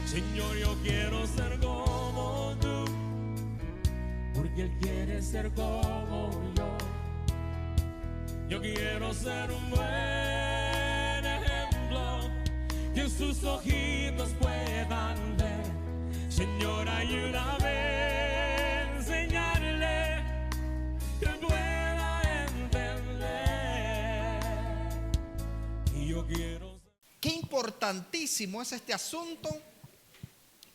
Señor, yo quiero ser como tú, porque Él quiere ser como yo. Yo quiero ser un buen ejemplo que sus ojitos puedan ver. Señor, ayúdame a enseñarle que pueda entender. Y yo quiero ser... Qué importantísimo es este asunto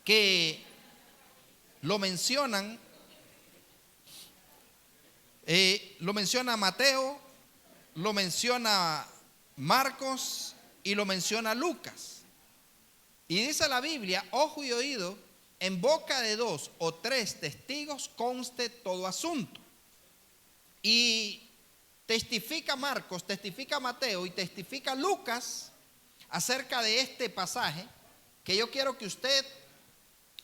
que lo mencionan, lo menciona Mateo, lo menciona Marcos y lo menciona Lucas. Y dice la Biblia: ojo y oído, en boca de 2 o 3 testigos conste todo asunto. Y testifica Marcos, testifica Mateo y testifica Lucas acerca de este pasaje, que yo quiero que usted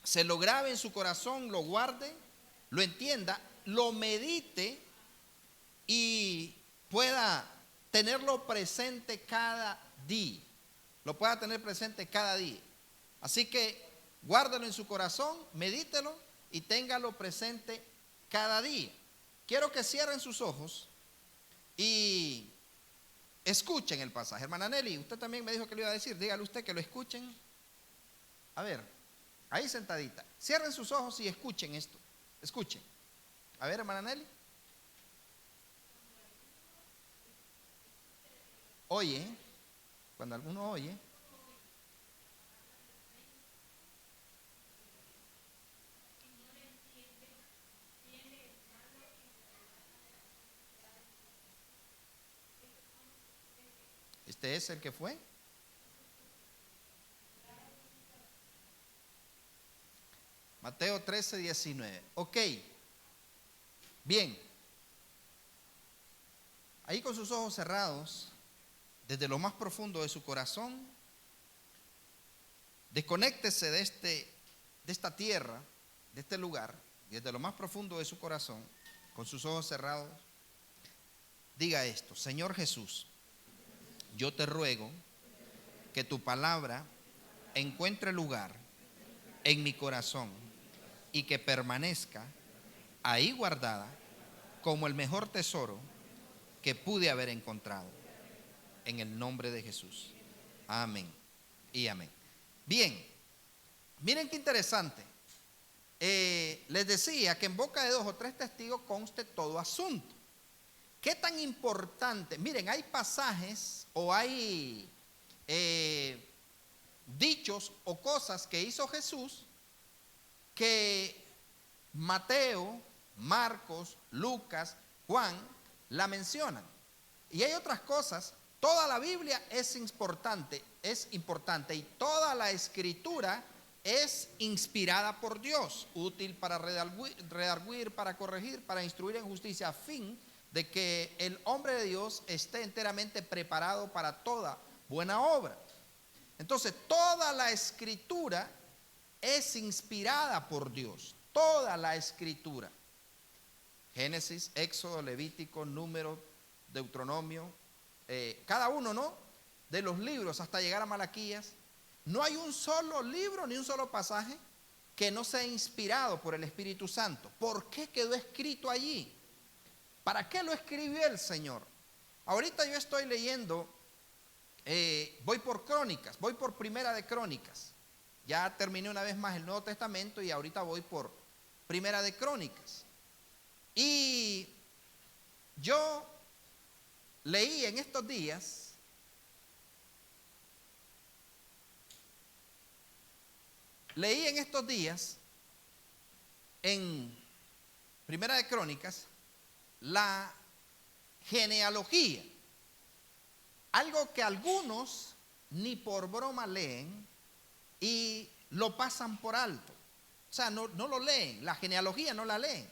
se lo grabe en su corazón, lo guarde, lo entienda, lo medite y pueda tenerlo presente cada día. Lo pueda tener presente cada día. Así que guárdalo en su corazón, medítelo y téngalo presente cada día. Quiero que cierren sus ojos y escuchen el pasaje. Hermana Nelly, usted también me dijo que lo iba a decir. Dígale usted que lo escuchen. A ver, ahí sentadita. Cierren sus ojos y escuchen esto. Escuchen. A ver, hermana Nelly. Oye, cuando alguno oye. Este es el que fue. Mateo 13, 19. Ok. Bien. Ahí con sus ojos cerrados, desde lo más profundo de su corazón, desconéctese de esta tierra, de este lugar, y desde lo más profundo de su corazón, con sus ojos cerrados, diga esto: Señor Jesús, yo te ruego que tu palabra encuentre lugar en mi corazón y que permanezca ahí guardada como el mejor tesoro que pude haber encontrado. En el nombre de Jesús. Amén y amén. Bien, miren qué interesante. Les decía que en boca de 2 o 3 testigos conste todo asunto. ¿Qué tan importante? Miren, hay pasajes o hay dichos o cosas que hizo Jesús que Mateo, Marcos, Lucas, Juan la mencionan. Y hay otras cosas. Toda la Biblia es importante y toda la escritura es inspirada por Dios, útil para redarguir, para corregir, para instruir en justicia, a fin de que el hombre de Dios esté enteramente preparado para toda buena obra. Entonces, toda la escritura es inspirada por Dios, toda la escritura. Génesis, Éxodo, Levítico, Número, Deuteronomio, cada uno, ¿no?, de los libros hasta llegar a Malaquías. No hay un solo libro ni un solo pasaje que no sea inspirado por el Espíritu Santo. ¿Por qué quedó escrito allí? ¿Para qué lo escribió el Señor? Ahorita yo estoy leyendo, voy por Crónicas, voy por Primera de Crónicas. Ya terminé una vez más el Nuevo Testamento y ahorita voy por Primera de Crónicas. Y yo leí en estos días en Primera de Crónicas la genealogía, algo que algunos ni por broma leen y lo pasan por alto. O sea, no lo leen, la genealogía no la leen.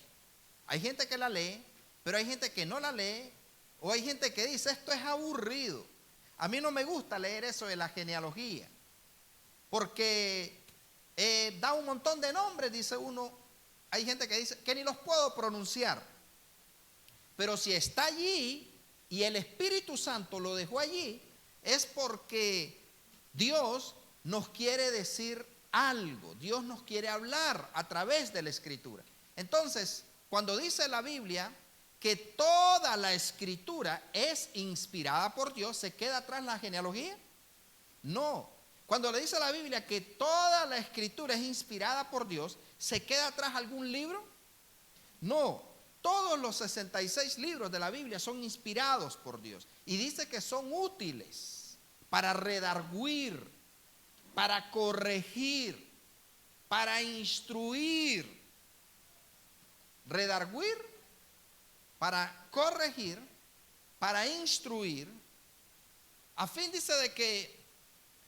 Hay gente que la lee, pero hay gente que no la lee, o hay gente que dice: esto es aburrido. A mí no me gusta leer eso de la genealogía, porque da un montón de nombres, dice uno. Hay gente que dice que ni los puedo pronunciar, pero si está allí y el Espíritu Santo lo dejó allí, es porque Dios nos quiere decir algo, Dios nos quiere hablar a través de la Escritura. Entonces, cuando dice la Biblia que toda la Escritura es inspirada por Dios, ¿se queda atrás la genealogía? No. Cuando le dice la Biblia que toda la Escritura es inspirada por Dios, ¿se queda atrás algún libro? No. Todos los 66 libros de la Biblia son inspirados por Dios. Y dice que son útiles para redarguir, para corregir, para instruir. Redarguir, para corregir, para instruir, a fin, dice, de que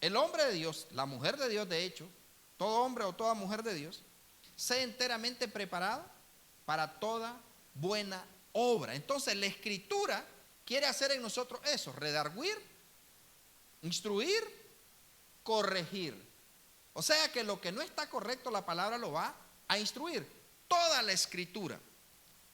el hombre de Dios, la mujer de Dios, de hecho, todo hombre o toda mujer de Dios, sea enteramente preparado para toda buena obra. Entonces la Escritura quiere hacer en nosotros eso: redarguir, instruir, corregir. O sea que lo que no está correcto, la palabra lo va a instruir. Toda la Escritura.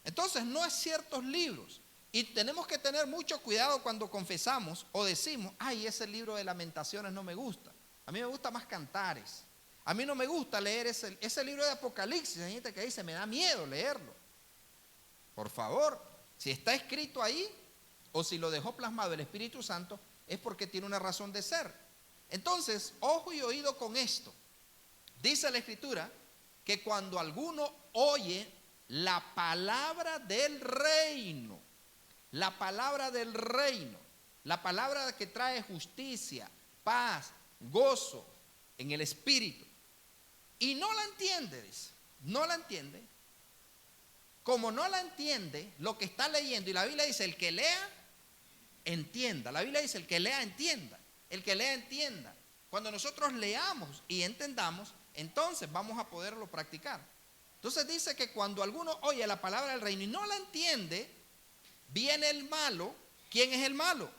Entonces no es ciertos libros. Y tenemos que tener mucho cuidado cuando confesamos o decimos: ay, ese libro de Lamentaciones no me gusta. A mí me gusta más Cantares. A mí no me gusta leer ese libro de Apocalipsis. Hay gente que dice: me da miedo leerlo. Por favor, si está escrito ahí o si lo dejó plasmado el Espíritu Santo, es porque tiene una razón de ser. Entonces, ojo y oído con esto. Dice la Escritura que cuando alguno oye la palabra del reino, la palabra del reino, la palabra que trae justicia, paz, gozo en el Espíritu, y no la entiende, dice, no la entiende. Como no la entiende lo que está leyendo, y la Biblia dice: el que lea, entienda. La Biblia dice: el que lea, entienda. El que lea, entienda. Cuando nosotros leamos y entendamos, entonces vamos a poderlo practicar. Entonces dice que cuando alguno oye la palabra del reino y no la entiende, viene el malo. ¿Quién es el malo?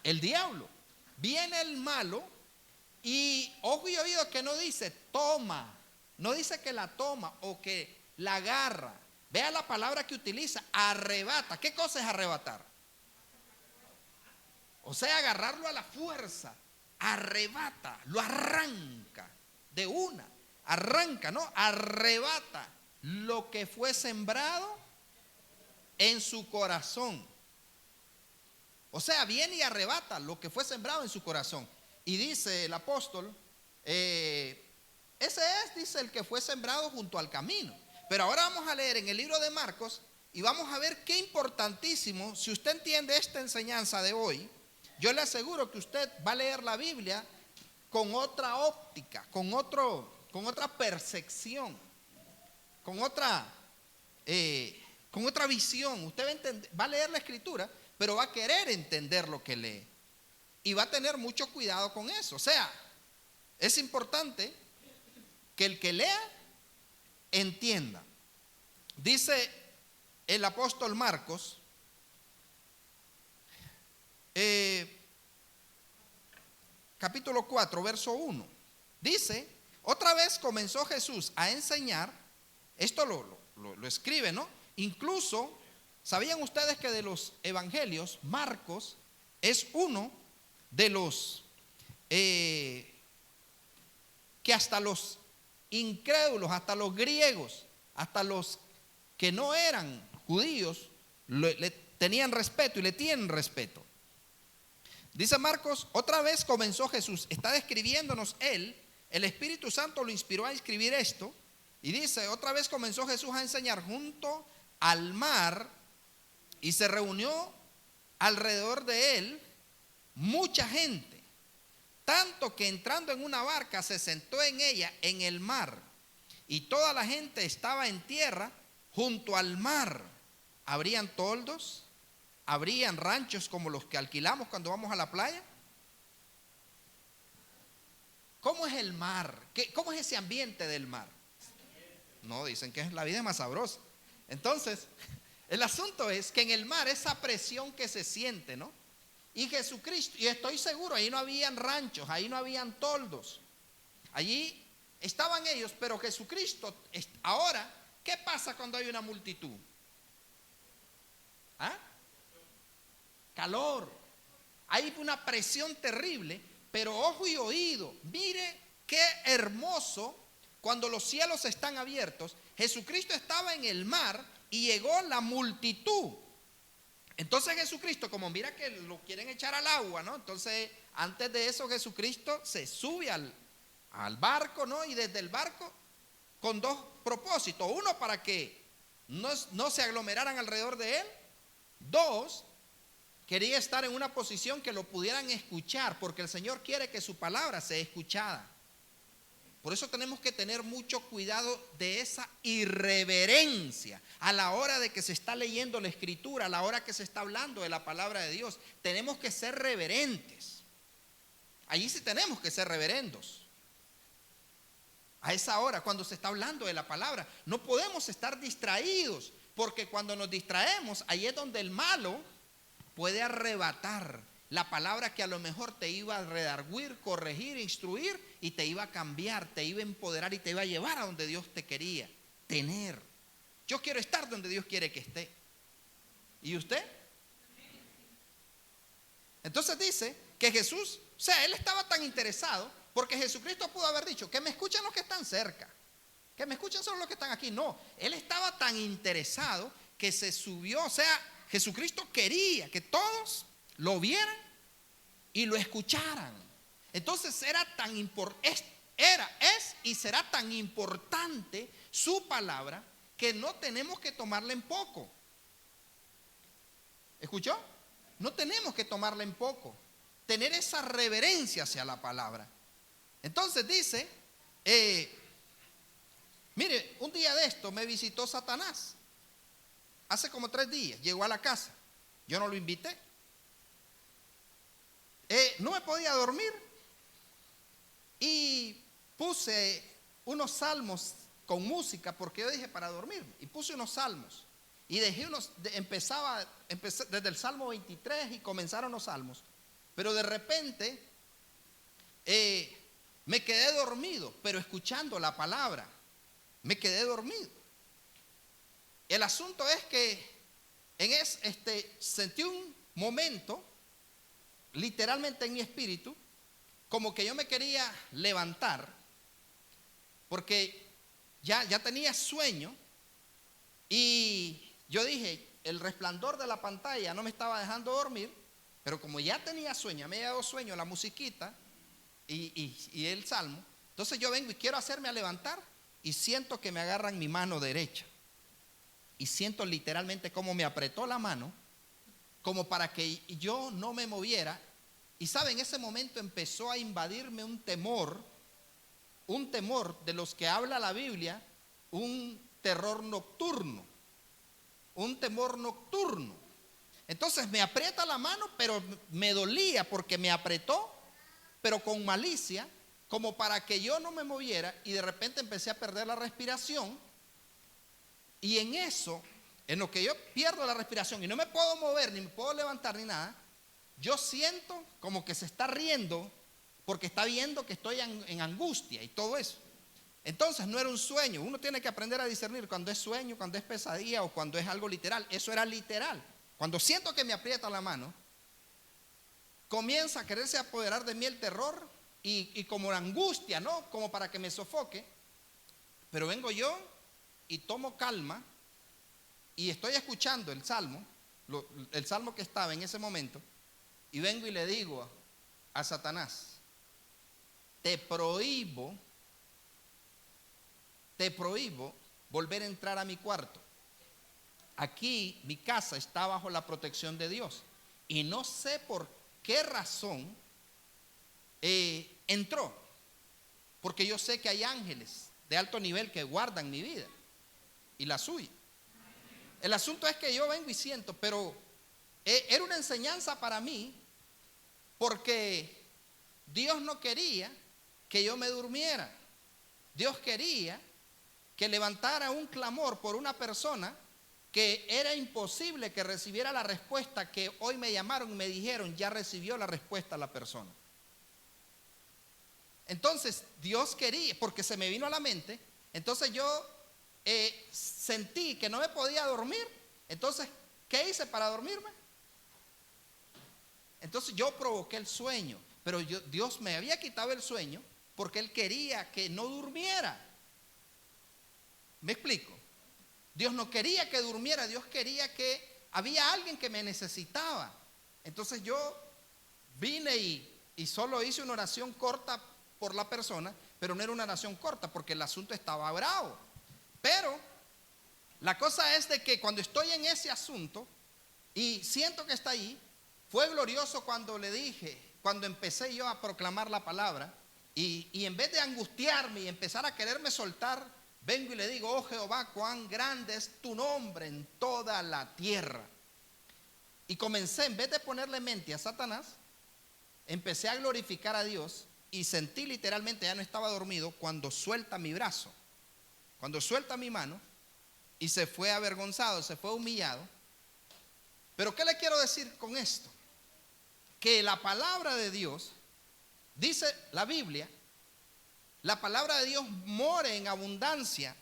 El diablo. Viene el malo y ojo y oído que no dice toma, no dice que la toma o que la agarra. Vea la palabra que utiliza: arrebata. ¿Qué cosa es arrebatar? O sea, agarrarlo a la fuerza. Arrebata, lo arranca de una. Arranca, ¿no? Arrebata lo que fue sembrado en su corazón. O sea, viene y arrebata lo que fue sembrado en su corazón. Y dice el apóstol, ese es, dice, el que fue sembrado junto al camino. Pero ahora vamos a leer en el libro de Marcos y vamos a ver qué importantísimo. Si usted entiende esta enseñanza de hoy, yo le aseguro que usted va a leer la Biblia con otra óptica, con otra percepción, con otra visión. Usted va a leer la Escritura, pero va a querer entender lo que lee. Y va a tener mucho cuidado con eso. O sea, es importante que el que lea entienda. Dice el apóstol Marcos, capítulo 4, verso 1. Dice: otra vez comenzó Jesús a enseñar. Esto lo escribe, ¿no? Incluso, ¿sabían ustedes que de los evangelios, Marcos es uno de los que hasta los incrédulos, hasta los griegos, hasta los que no eran judíos, le tenían respeto y le tienen respeto? Dice Marcos: otra vez comenzó Jesús. Está describiéndonos él. El Espíritu Santo lo inspiró a escribir esto. Y dice: otra vez comenzó Jesús a enseñar junto al mar, y se reunió alrededor de él mucha gente, tanto que entrando en una barca se sentó en ella en el mar, y toda la gente estaba en tierra junto al mar. Habrían toldos, habrían ranchos como los que alquilamos cuando vamos a la playa. ¿Cómo es el mar? ¿Cómo es ese ambiente del mar? No, dicen que la vida es más sabrosa. Entonces, el asunto es que en el mar, esa presión que se siente, ¿no? Y Jesucristo, y estoy seguro, ahí no habían ranchos, ahí no habían toldos. Allí estaban ellos, pero Jesucristo, ahora, ¿qué pasa cuando hay una multitud? ¿Ah? Calor. Hay una presión terrible, pero ojo y oído, mire qué hermoso cuando los cielos están abiertos. Jesucristo estaba en el mar y llegó la multitud. Entonces Jesucristo, como mira que lo quieren echar al agua, ¿no? Entonces antes de eso Jesucristo se sube al barco, ¿no? Y desde el barco con dos propósitos. Uno, para que no se aglomeraran alrededor de él. Dos, quería estar en una posición que lo pudieran escuchar, porque el Señor quiere que su palabra sea escuchada. Por eso tenemos que tener mucho cuidado de esa irreverencia a la hora de que se está leyendo la Escritura, a la hora que se está hablando de la palabra de Dios. Tenemos que ser reverentes. Allí sí tenemos que ser reverendos. A esa hora, cuando se está hablando de la palabra, no podemos estar distraídos, porque cuando nos distraemos, ahí es donde el malo puede arrebatar la palabra que a lo mejor te iba a redarguir, corregir, instruir, y te iba a cambiar, te iba a empoderar y te iba a llevar a donde Dios te quería tener. Yo quiero estar donde Dios quiere que esté. ¿Y usted? Entonces dice que Jesús, o sea, él estaba tan interesado, porque Jesucristo pudo haber dicho, que me escuchen los que están cerca, que me escuchen solo los que están aquí. No, él estaba tan interesado que se subió. O sea, Jesucristo quería que todos lo vieran y lo escucharan. Entonces es y será tan importante su palabra que no tenemos que tomarla en poco. ¿Escuchó? No tenemos que tomarla en poco. Tener esa reverencia hacia la palabra. Entonces dice, mire, un día de esto me visitó Satanás. Hace como 3 días, llegó a la casa. Yo no lo invité. No me podía dormir y puse unos salmos con música, porque yo dije para dormirme, y puse unos salmos y dejé empecé desde el Salmo 23 y comenzaron los salmos, pero de repente me quedé dormido, pero escuchando la palabra me quedé dormido. El asunto es que sentí un momento, literalmente en mi espíritu, como que yo me quería levantar, porque ya tenía sueño, y yo dije, el resplandor de la pantalla no me estaba dejando dormir, pero como ya tenía sueño, me había dado sueño la musiquita y el salmo, entonces yo vengo y quiero hacerme a levantar, y siento que me agarran mi mano derecha, y siento literalmente como me apretó la mano, como para que yo no me moviera. Y sabe, en ese momento empezó a invadirme un temor de los que habla la Biblia, un terror nocturno, un temor nocturno. Entonces me aprieta la mano, pero me dolía porque me apretó, pero con malicia, como para que yo no me moviera, y de repente empecé a perder la respiración. Y en eso, en lo que yo pierdo la respiración y no me puedo mover, ni me puedo levantar, ni nada, yo siento como que se está riendo porque está viendo que estoy en angustia y todo eso. Entonces no era un sueño. Uno tiene que aprender a discernir cuando es sueño, cuando es pesadilla o cuando es algo literal. Eso era literal. Cuando siento que me aprieta la mano, comienza a quererse apoderar de mí el terror y como la angustia, ¿no? Como para que me sofoque. Pero vengo yo y tomo calma y estoy escuchando el salmo que estaba en ese momento, y vengo y le digo a Satanás, te prohíbo volver a entrar a mi cuarto. Aquí mi casa está bajo la protección de Dios, y no sé por qué razón entró, porque yo sé que hay ángeles de alto nivel que guardan mi vida y la suya. El asunto es que yo vengo y siento, pero era una enseñanza para mí, porque Dios no quería que yo me durmiera. Dios quería que levantara un clamor por una persona que era imposible que recibiera la respuesta que hoy me llamaron y me dijeron, ya recibió la respuesta la persona. Entonces Dios quería, porque se me vino a la mente, entonces yo sentí que no me podía dormir. Entonces, ¿qué hice para dormirme? Entonces yo provoqué el sueño, pero Dios me había quitado el sueño, porque Él quería que no durmiera. ¿Me explico? Dios no quería que durmiera, Dios quería que había alguien que me necesitaba. Entonces yo vine y solo hice una oración corta por la persona, pero no era una oración corta porque el asunto estaba bravo. Pero la cosa es de que cuando estoy en ese asunto y siento que está ahí, fue glorioso cuando le dije, cuando empecé yo a proclamar la palabra y en vez de angustiarme y empezar a quererme soltar, vengo y le digo: oh Jehová, cuán grande es tu nombre en toda la tierra. Y comencé, en vez de ponerle mente a Satanás, empecé a glorificar a Dios y sentí literalmente, ya no estaba dormido, cuando suelta mi brazo, cuando suelta mi mano y se fue avergonzado, se fue humillado. Pero ¿qué le quiero decir con esto? Que la palabra de Dios, dice la Biblia, la palabra de Dios more en abundancia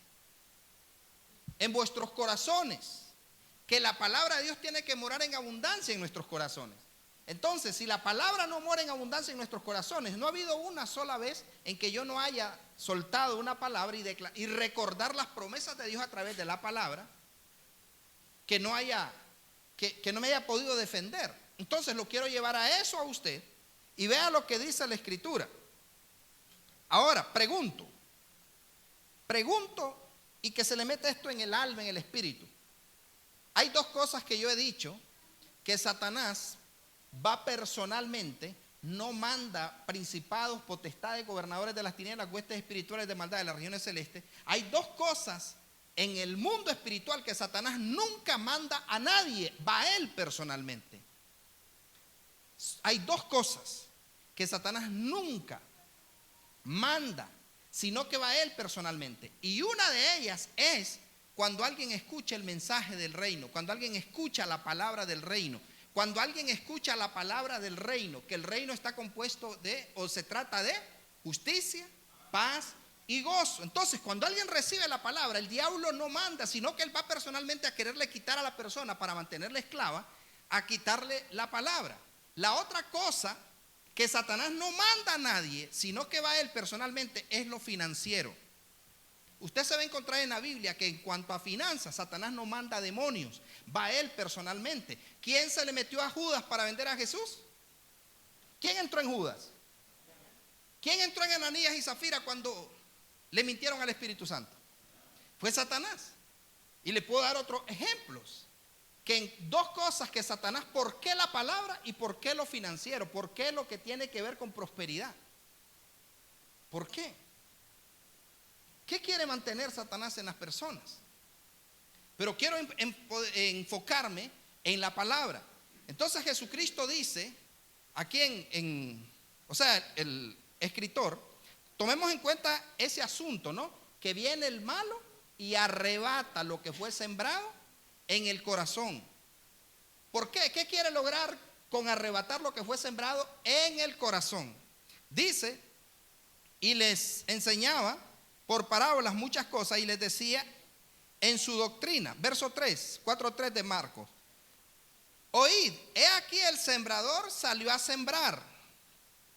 en vuestros corazones. Que la palabra de Dios tiene que morar en abundancia en nuestros corazones. Entonces, si la palabra no mora en abundancia en nuestros corazones, no ha habido una sola vez en que yo no haya soltado una palabra y recordar las promesas de Dios a través de la palabra, que no me haya podido defender. Entonces lo quiero llevar a eso a usted y vea lo que dice la Escritura. Ahora, pregunto y que se le meta esto en el alma, en el espíritu. Hay dos cosas que yo he dicho, que Satanás va personalmente, no manda principados, potestades, gobernadores de las tinieblas, huestes espirituales de maldad de las regiones celestes. Hay dos cosas en el mundo espiritual que Satanás nunca manda a nadie, va a él personalmente. Hay dos cosas que Satanás nunca manda, sino que va a él personalmente. Y una de ellas es cuando alguien escucha el mensaje del reino, cuando alguien escucha la palabra del reino, cuando alguien escucha la palabra del reino, que el reino está compuesto de, o se trata de justicia, paz y gozo. Entonces, cuando alguien recibe la palabra, el diablo no manda, sino que él va personalmente a quererle quitar a la persona para mantenerla esclava, a quitarle la palabra. La otra cosa que Satanás no manda a nadie, sino que va a él personalmente, es lo financiero. Usted se va a encontrar en la Biblia que en cuanto a finanzas, Satanás no manda demonios, va a él personalmente. ¿Quién se le metió a Judas para vender a Jesús? ¿Quién entró en Judas? ¿Quién entró en Ananías y Zafira cuando le mintieron al Espíritu Santo? Fue Satanás. Y le puedo dar otros ejemplos, que en dos cosas que Satanás, ¿por qué la palabra y por qué lo financiero? ¿Por qué lo que tiene que ver con prosperidad? ¿Por qué? ¿Qué quiere mantener Satanás en las personas? Pero quiero enfocarme en la palabra. Entonces Jesucristo dice, aquí el escritor, tomemos en cuenta ese asunto, ¿no? Que viene el malo y arrebata lo que fue sembrado en el corazón. ¿Por qué? ¿Qué quiere lograr con arrebatar lo que fue sembrado en el corazón? Dice, y les enseñaba por parábolas muchas cosas y les decía en su doctrina, verso 3, 4:3 de Marcos: oíd, he aquí el sembrador salió a sembrar,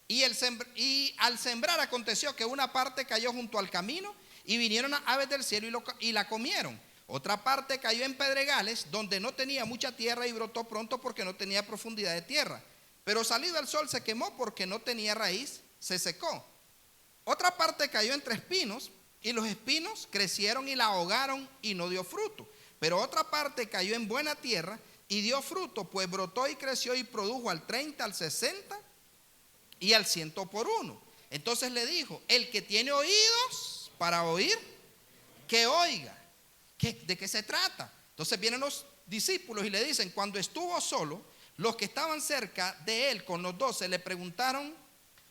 y al sembrar aconteció que una parte cayó junto al camino y vinieron aves del cielo y la comieron. Otra parte cayó en pedregales donde no tenía mucha tierra y brotó pronto porque no tenía profundidad de tierra, pero salido el sol se quemó porque no tenía raíz, se secó. Otra parte cayó entre espinos y los espinos crecieron y la ahogaron y no dio fruto. Pero otra parte cayó en buena tierra y dio fruto, pues brotó y creció y produjo al 30, al 60 y al 100 por uno. Entonces le dijo: el que tiene oídos para oír, que oiga. ¿De qué se trata? Entonces vienen los discípulos y le dicen: cuando estuvo solo, los que estaban cerca de él con los 12 le preguntaron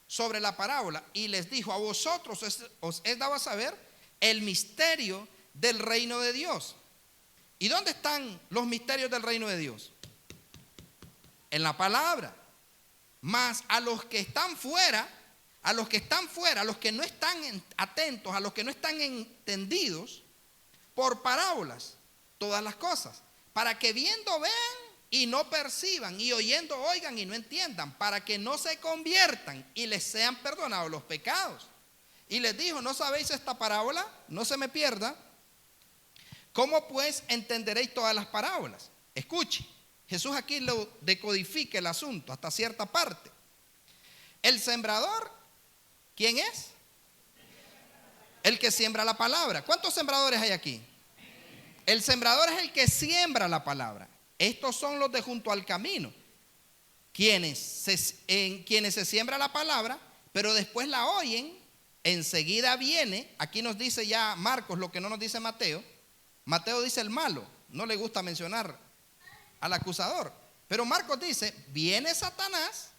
sobre la parábola y les dijo: a vosotros os es dado a saber el misterio del reino de Dios. ¿Y dónde están los misterios del reino de Dios? En la palabra. Mas a los que están fuera, a los que no están atentos, a los que no están entendidos, por parábolas todas las cosas, para que viendo vean y no perciban, y oyendo oigan y no entiendan, para que no se conviertan y les sean perdonados los pecados. Y les dijo: ¿no sabéis esta parábola? No se me pierda. ¿Cómo pues entenderéis todas las parábolas? Escuche, Jesús aquí lo decodifica el asunto hasta cierta parte. El sembrador, ¿quién es? El que siembra la palabra. ¿Cuántos sembradores hay aquí? El sembrador es el que siembra la palabra. Estos son los de junto al camino, quienes se siembra la palabra, pero después la oyen. Enseguida viene, aquí nos dice ya Marcos lo que no nos dice Mateo. Mateo dice el malo, no le gusta mencionar al acusador. Pero Marcos dice: viene Satanás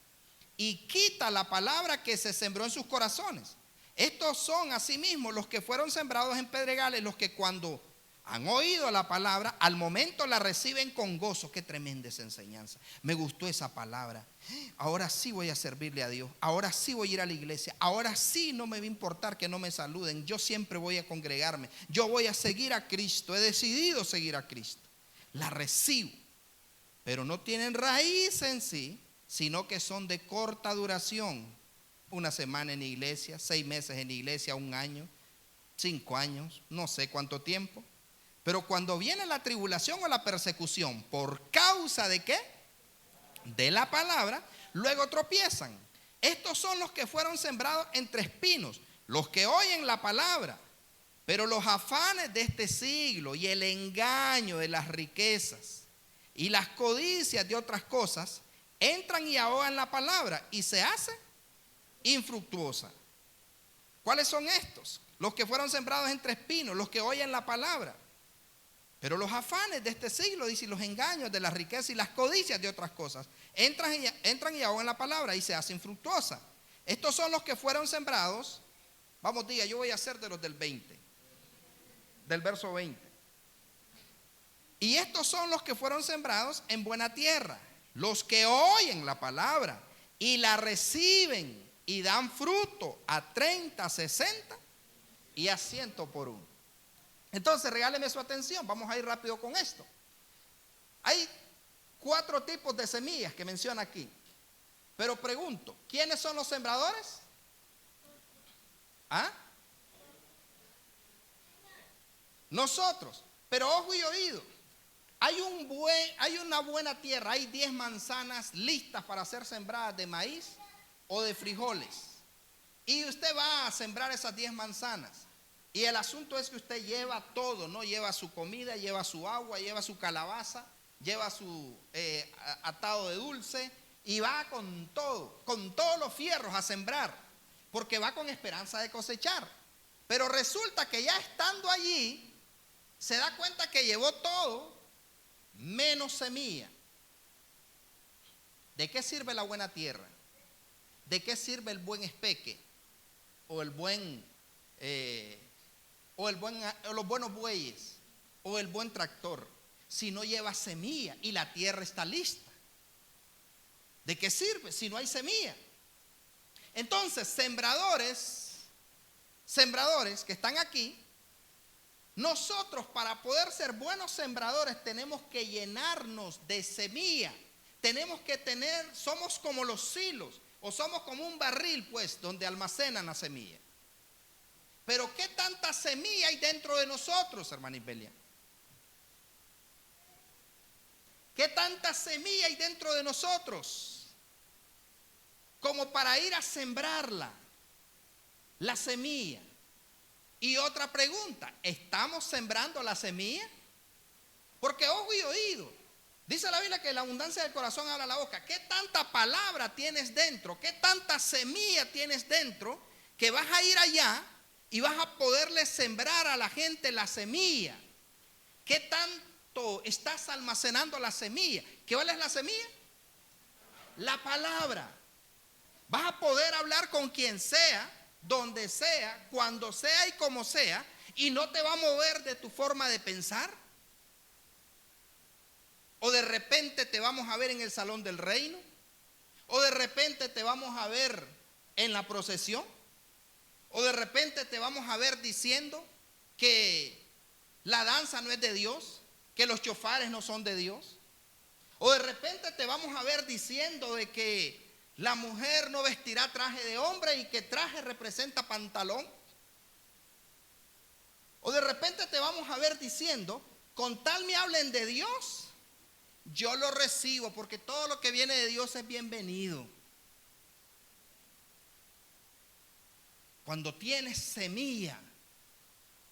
y quita la palabra que se sembró en sus corazones. Estos son asimismo los que fueron sembrados en pedregales, los que cuando han oído la palabra, al momento la reciben con gozo. Qué tremenda esa enseñanza. Me gustó esa palabra. Ahora sí voy a servirle a Dios. Ahora sí voy a ir a la iglesia. Ahora sí no me va a importar que no me saluden. Yo siempre voy a congregarme. Yo voy a seguir a Cristo. He decidido seguir a Cristo. La recibo. Pero no tienen raíz en sí, sino que son de corta duración. Una semana en la iglesia, 6 meses en la iglesia, 1 año, 5 años, no sé cuánto tiempo. Pero cuando viene la tribulación o la persecución, ¿por causa de qué? De la palabra, luego tropiezan. Estos son los que fueron sembrados entre espinos, los que oyen la palabra, pero los afanes de este siglo y el engaño de las riquezas y las codicias de otras cosas entran y ahogan la palabra y se hace infructuosa. ¿Cuáles son estos? Los que fueron sembrados entre espinos, los que oyen la palabra. Pero los afanes de este siglo, dice, y los engaños de la riqueza y las codicias de otras cosas, entran y ahogan la palabra y se hacen infructuosa. Estos son los que fueron sembrados. Vamos, diga, yo voy a hacer de los del 20, del verso 20. Y estos son los que fueron sembrados en buena tierra, los que oyen la palabra y la reciben y dan fruto a 30, 60 y a 100 por uno. Entonces, regáleme su atención, vamos a ir rápido con esto. Hay 4 tipos de semillas que menciona aquí. Pero pregunto, ¿quiénes son los sembradores? ¿Ah? Nosotros. Pero ojo y oído, hay una buena tierra, hay 10 manzanas listas para ser sembradas de maíz o de frijoles. Y usted va a sembrar esas 10 manzanas. Y el asunto es que usted lleva todo, ¿no? Lleva su comida, lleva su agua, lleva su calabaza, lleva su atado de dulce y va con todos los fierros a sembrar, porque va con esperanza de cosechar. Pero resulta que ya estando allí, se da cuenta que llevó todo menos semilla. ¿De qué sirve la buena tierra? ¿De qué sirve el buen espeque? O los buenos bueyes, o el buen tractor, si no lleva semilla y la tierra está lista. ¿De qué sirve si no hay semilla? Entonces, sembradores que están aquí, nosotros para poder ser buenos sembradores tenemos que llenarnos de semilla. Tenemos que somos como los silos, o somos como un barril, pues, donde almacenan la semilla. Pero ¿qué tanta semilla hay dentro de nosotros, hermana Isbelia? ¿Qué tanta semilla hay dentro de nosotros? Como para ir a sembrarla, la semilla. Y otra pregunta, ¿estamos sembrando la semilla? Porque ojo y oído, dice la Biblia que la abundancia del corazón habla la boca. ¿Qué tanta palabra tienes dentro? ¿Qué tanta semilla tienes dentro que vas a ir allá y vas a poderle sembrar a la gente la semilla? ¿Qué tanto estás almacenando la semilla? ¿Qué vale la semilla? La palabra. Vas a poder hablar con quien sea, donde sea, cuando sea y como sea, y no te va a mover de tu forma de pensar. O de repente te vamos a ver en el salón del reino, o de repente te vamos a ver en la procesión, o de repente te vamos a ver diciendo que la danza no es de Dios, que los chofares no son de Dios. O de repente te vamos a ver diciendo de que la mujer no vestirá traje de hombre y que traje representa pantalón vamos a ver diciendo, con tal me hablen de Dios, yo lo recibo, porque todo lo que viene de Dios es bienvenido. Cuando tienes semilla,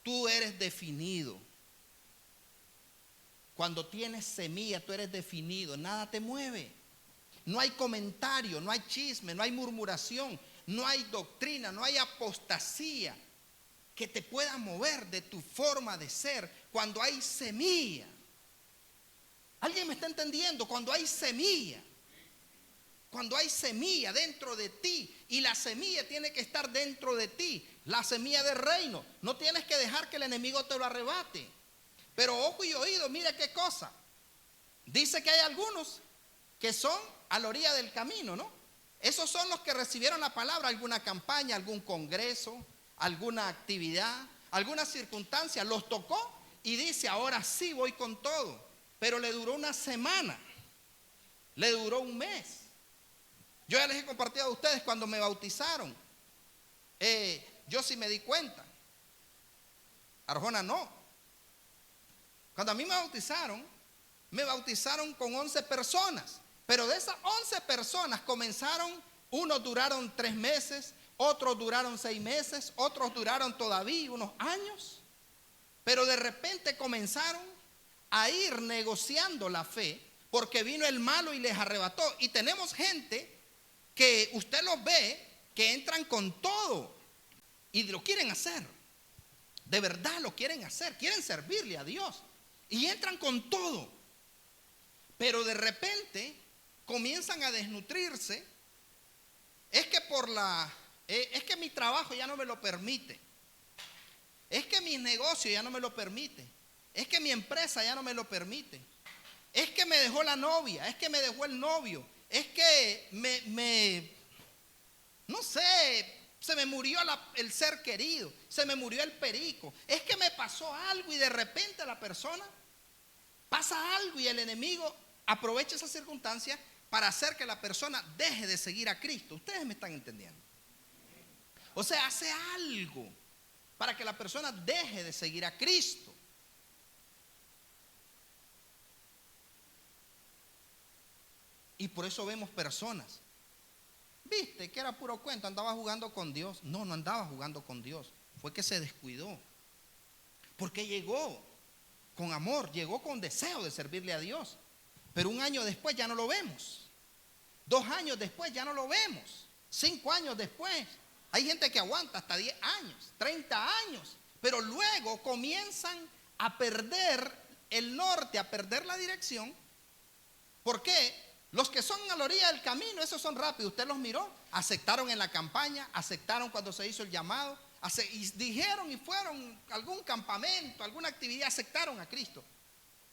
tú eres definido. Cuando tienes semilla, tú eres definido. Nada te mueve. No hay comentario, no hay chisme, no hay murmuración, no hay doctrina, no hay apostasía que te pueda mover de tu forma de ser cuando hay semilla. ¿Alguien me está entendiendo? Cuando hay semilla. Cuando hay semilla dentro de ti, y la semilla tiene que estar dentro de ti, la semilla del reino. No tienes que dejar que el enemigo te lo arrebate. Pero ojo y oído, mire qué cosa. Dice que hay algunos que son a la orilla del camino, ¿no? Esos son los que recibieron la palabra, alguna campaña, algún congreso, alguna actividad, alguna circunstancia, los tocó y dice, ahora sí voy con todo. Pero le duró una semana, le duró un mes. Yo ya les he compartido a ustedes cuando me bautizaron. Yo sí me di cuenta. Arjona no. Cuando a mí me bautizaron con 11 personas. Pero de esas 11 personas unos duraron 3 meses, otros duraron 6 meses, otros duraron todavía unos años. Pero de repente comenzaron a ir negociando la fe, porque vino el malo y les arrebató. Y tenemos gente que usted los ve que entran con todo y lo quieren hacer. De verdad lo quieren hacer, quieren servirle a Dios y entran con todo. Pero de repente comienzan a desnutrirse. Es que mi trabajo ya no me lo permite. Es que mi negocio ya no me lo permite. Es que mi empresa ya no me lo permite. Es que me dejó la novia, es que me dejó el novio. Es que no sé, se me murió el ser querido, se me murió el perico. Es que me pasó algo y de repente la persona pasa algo y el enemigo aprovecha esa circunstancia para hacer que la persona deje de seguir a Cristo. Ustedes me están entendiendo. O sea, hace algo para que la persona deje de seguir a Cristo. Y por eso vemos personas, viste que era puro cuento, andaba jugando con Dios. No andaba jugando con Dios, fue que se descuidó. Porque llegó con amor, llegó con deseo de servirle a Dios. Pero 1 año después ya no lo vemos. 2 años después ya no lo vemos. 5 años después. Hay gente que aguanta hasta 10 años, 30 años. Pero luego comienzan a perder el norte, a perder la dirección. ¿Por qué? Los que son a la orilla del camino, esos son rápidos. Usted los miró, aceptaron en la campaña, aceptaron cuando se hizo el llamado, y dijeron y fueron a algún campamento, alguna actividad, aceptaron a Cristo.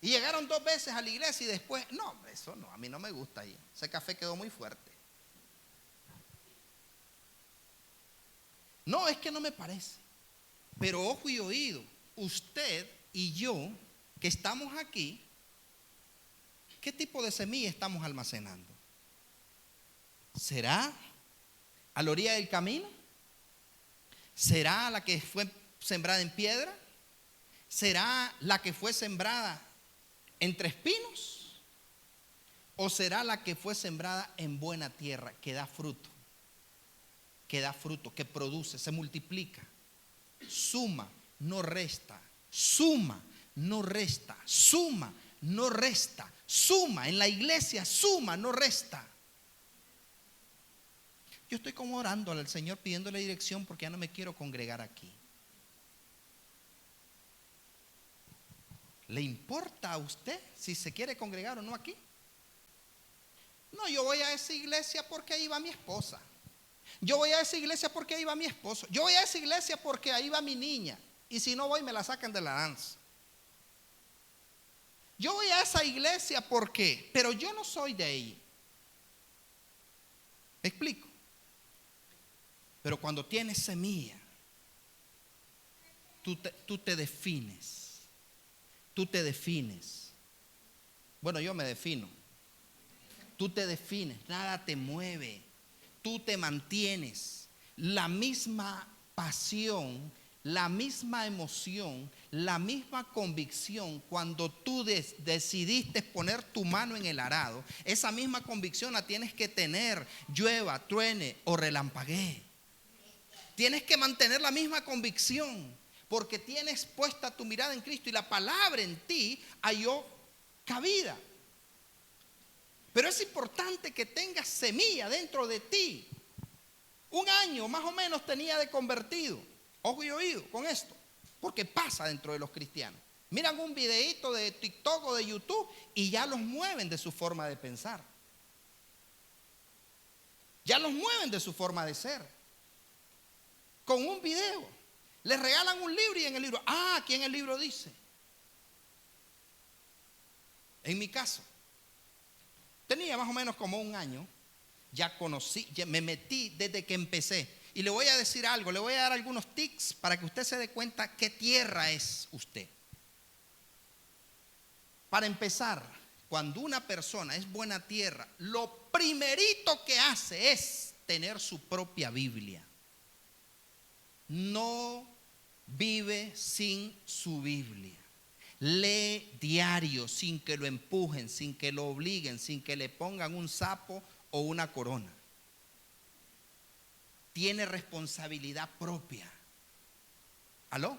Y llegaron 2 veces a la iglesia y después, no, eso no, a mí no me gusta ahí. Ese café quedó muy fuerte. No, es que no me parece. Pero ojo y oído, usted y yo que estamos aquí, ¿qué tipo de semilla estamos almacenando? ¿Será a la orilla del camino? ¿Será la que fue sembrada en piedra? ¿Será la que fue sembrada entre espinos? ¿O será la que fue sembrada en buena tierra, que da fruto? Que da fruto, que produce, se multiplica. Suma, no resta. Suma, no resta. Suma, no resta. Suma, en la iglesia suma, no resta. Yo estoy como orando al Señor pidiéndole dirección porque ya no me quiero congregar aquí. ¿Le importa a usted si se quiere congregar o no aquí? No, yo voy a esa iglesia porque ahí va mi esposa. Yo voy a esa iglesia porque ahí va mi esposo. Yo voy a esa iglesia porque ahí va mi niña. Y si no voy me la sacan de la danza. Yo voy a esa iglesia porque, pero yo no soy de ahí. ¿Me explico? Pero cuando tienes semilla, tú te defines. Tú te defines. Bueno, yo me defino. Tú te defines, nada te mueve. Tú te mantienes. La misma pasión la misma emoción, la misma convicción cuando tú decidiste poner tu mano en el arado. Esa misma convicción la tienes que tener, llueva, truene o relampaguee. Tienes que mantener la misma convicción porque tienes puesta tu mirada en Cristo y la palabra en ti halló cabida. Pero es importante que tengas semilla dentro de ti. 1 año más o menos tenía de convertido. Ojo y oído con esto, porque pasa dentro de los cristianos. Miran un videíto de TikTok o de YouTube y ya los mueven de su forma de pensar. Ya los mueven de su forma de ser. Con un video. Les regalan un libro y en el libro, aquí en el libro dice. En mi caso, tenía más o menos como 1 año, ya conocí, ya me metí desde que empecé. Y le voy a decir algo, le voy a dar algunos tips para que usted se dé cuenta qué tierra es usted. Para empezar, cuando una persona es buena tierra, lo primerito que hace es tener su propia Biblia. No vive sin su Biblia. Lee diario sin que lo empujen, sin que lo obliguen, sin que le pongan un sapo o una corona. Tiene responsabilidad propia. ¿Aló?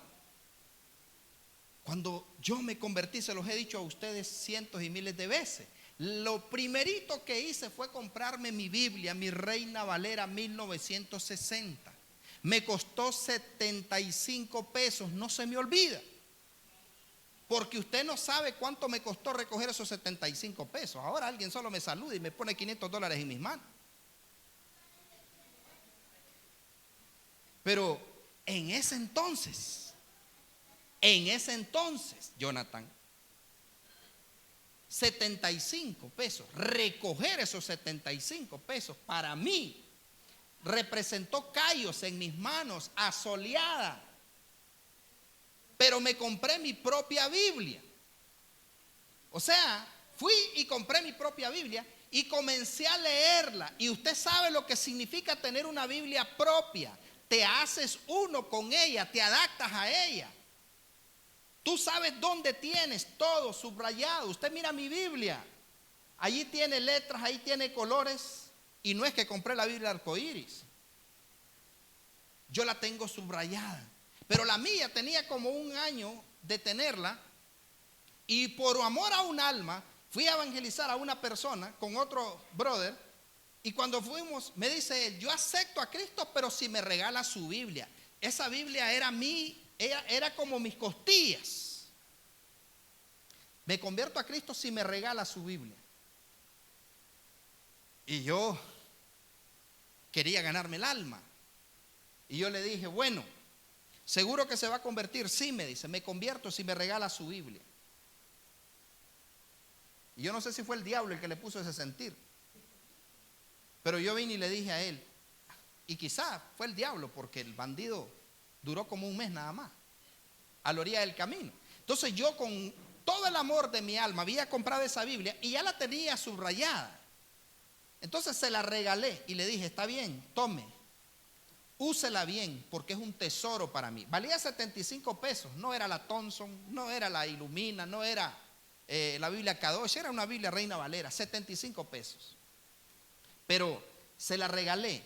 Cuando yo me convertí, se los he dicho a ustedes cientos y miles de veces, lo primerito que hice fue comprarme mi Biblia, mi Reina Valera 1960. Me costó 75 pesos, no se me olvida. Porque usted no sabe cuánto me costó recoger esos 75 pesos. Ahora alguien solo me saluda y me pone $500 en mis manos. Pero en ese entonces, Jonathan, 75 pesos, recoger esos 75 pesos para mí representó callos en mis manos, asoleada. Pero me compré mi propia Biblia. O sea, fui y compré mi propia Biblia y comencé a leerla. Y usted sabe lo que significa tener una Biblia propia. Te haces uno con ella, te adaptas a ella. Tú sabes dónde tienes todo subrayado. Usted mira mi Biblia. Allí tiene letras, ahí tiene colores. Y no es que compré la Biblia arcoíris. Yo la tengo subrayada. Pero la mía tenía como 1 año de tenerla. Y por amor a un alma, fui a evangelizar a una persona con otro brother. Y cuando fuimos, me dice él, yo acepto a Cristo, pero si me regala su Biblia. Esa Biblia era como mis costillas. Me convierto a Cristo si me regala su Biblia. Y yo quería ganarme el alma. Y yo le dije, bueno, ¿seguro que se va a convertir? Sí, me dice, me convierto si me regala su Biblia. Y yo no sé si fue el diablo el que le puso ese sentir. Pero yo vine y le dije a él, y quizá fue el diablo, porque el bandido duró como 1 mes nada más, a la orilla del camino. Entonces yo con todo el amor de mi alma había comprado esa Biblia y ya la tenía subrayada. Entonces se la regalé y le dije, está bien, tome, úsela bien, porque es un tesoro para mí. Valía 75 pesos, no era la Thompson, no era la Illumina, no era la Biblia Kadosh, era una Biblia Reina Valera, 75 pesos. Pero se la regalé,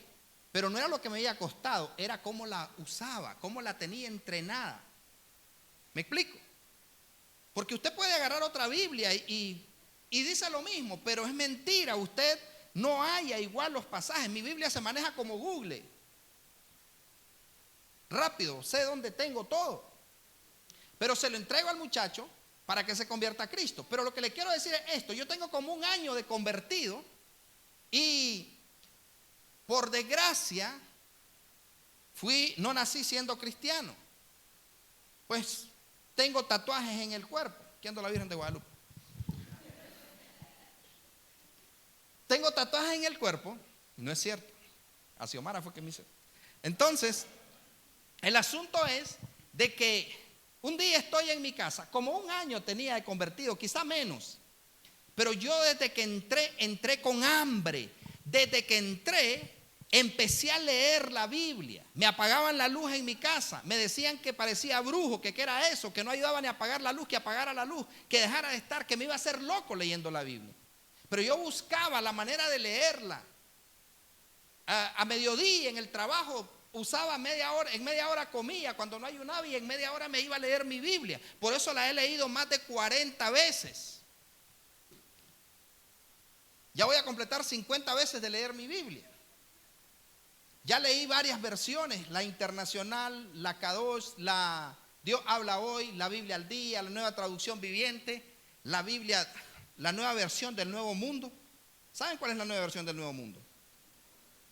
pero no era lo que me había costado, era cómo la usaba, cómo la tenía entrenada. ¿Me explico? Porque usted puede agarrar otra Biblia y dice lo mismo, pero es mentira, usted no halla igual los pasajes. Mi Biblia se maneja como Google. Rápido, sé dónde tengo todo. Pero se lo entrego al muchacho para que se convierta a Cristo. Pero lo que le quiero decir es esto, yo tengo como 1 año de convertido. Y por desgracia no nací siendo cristiano. Pues tengo tatuajes en el cuerpo. ¿Quién anda la Virgen de Guadalupe? Tengo tatuajes en el cuerpo. No es cierto. A Xiomara fue que me hizo. Entonces, el asunto es de que un día estoy en mi casa, como 1 año tenía de convertido, quizá menos. Pero yo desde que entré con hambre. Desde que entré, empecé a leer la Biblia. Me apagaban la luz en mi casa. Me decían que parecía brujo, que era eso, que no ayudaba ni a apagar la luz, que apagara la luz, que dejara de estar, que me iba a hacer loco leyendo la Biblia. Pero yo buscaba la manera de leerla. A mediodía en el trabajo usaba media hora, en media hora comía cuando no ayunaba y en media hora me iba a leer mi Biblia. Por eso la he leído más de 40 veces. Ya voy a completar 50 veces de leer mi Biblia. Ya leí varias versiones, la internacional, la K2, la Dios habla hoy, la Biblia al día, la nueva traducción viviente, la Biblia, la nueva versión del Nuevo Mundo. ¿Saben cuál es la nueva versión del Nuevo Mundo?